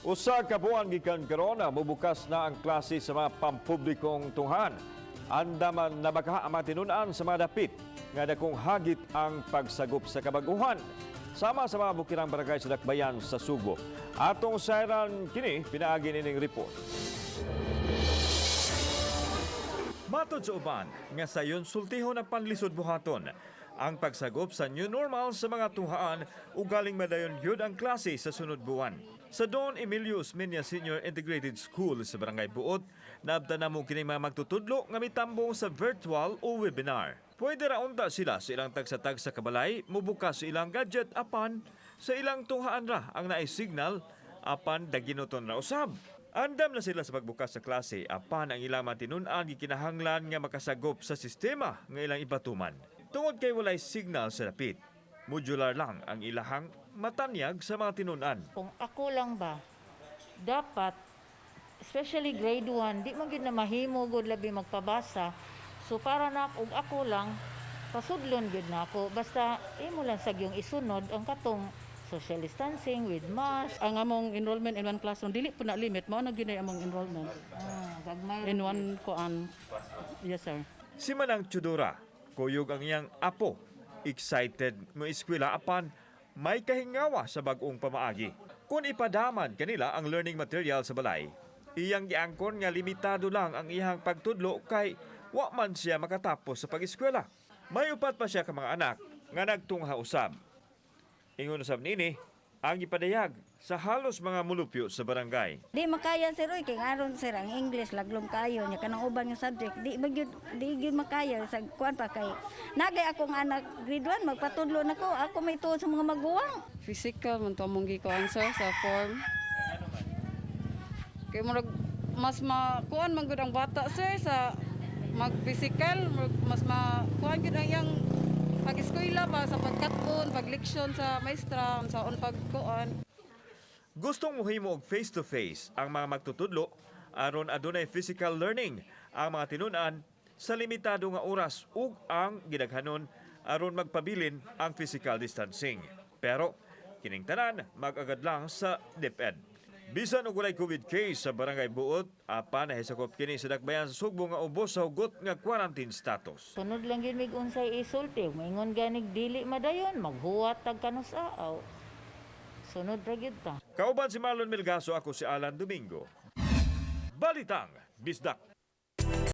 Usa ka buwan gikan karon mubukas na ang klase sa mga pampublikong tunghan. Andaman na baka matinun-an sa mga dapit nga dakong hagit ang pagsagop sa kabaguhan. Sama sa mga bukirang barangay sa Dakbayan sa Subo. Atong sayran kini pinaagi nining report. Matod sa uban nga sayon sultihon ang panlisod buhaton ang pagsagop sa new normal sa mga tunghaan ugaling madayon yun ang klase sa sunod buwan. Sa Don Emilio Osmeña Senior Integrated School sa Barangay Buot, naabda na mo kining mga magtutudlo nga mitambong sa virtual o webinar. Pwede ra unta sila sa ilang tagsatag sa kabalay, mubukas sa ilang gadget apan sa ilang tunghaan ra ang naay signal apan daginoton ra usab. Andam na sila sa pagbukas sa klase apan ang ilang matinun-an gikinahanglan nga makasagop sa sistema nga ilang ipatuman. Tungod kay walay signal sa dapit, modular lang ang ilahang matanyag sa mga tinun-an. Kung ako lang ba, dapat, especially grade 1, di man gid na mahimo gud labi magpabasa. So para na ako lang, pasudlon gid na ako. Basta imo lang sa yung isunod ang katong social distancing with mask. Ang among enrollment in one classroom, dili po na limit. Mao na ginay among enrollment. Gagmay In one kuan. Yes, sir. Si Manang Chudora, kuyog ang iyang apo, excited mo eskwela apan may kahingawa sa bag-ong pamaagi. Kung ipadaman kanila ang learning material sa balay, iyang giangkon nga limitado lang ang iyang pagtudlo kay wa man siya makatapos sa pag-eskwela. May upat pa siya ka mga anak nga nagtungha usab. Ingon usab nini ang ipadayag sa halos mga mulupyo sa barangay. Di makaya sir oy kay aron sir ang English laglom kayo nya kanang uban nga subject di gyud makaya sa kuan pa kay nagay akong anak grade 1 magpatudlo nako ako may tuod sa mga maguwang. Physical man to among gikuan sir sa form. Kay murag mas makuan man gud ang bata sir sa mag-physical, mas makuan gud ang iyang pag-eskwela pa sa pagkaton, pag-leksyon sa maestra, sa pagkuan. Gustong mohimo og face-to-face ang mga magtutudlo aron adunay physical learning ang mga tinun-an sa limitado nga oras ug ang gidaghanon aron magpabilin ang physical distancing. Pero kining tanan mag-agad lang sa DepEd. Bisan og walay COVID case sa Barangay Buot, apan nahisakop kini sa Dakbayan sa Subo nga ubos sa hugot nga quarantine status. Sunod lang gid mig unsay isulti, maingon ganig dili madayon, maghuwat tag kanusaaw. Sunod ra gid ta. Kauban si Marlon Melgaso, ako si Alan Domingo. Balitang Bisdak.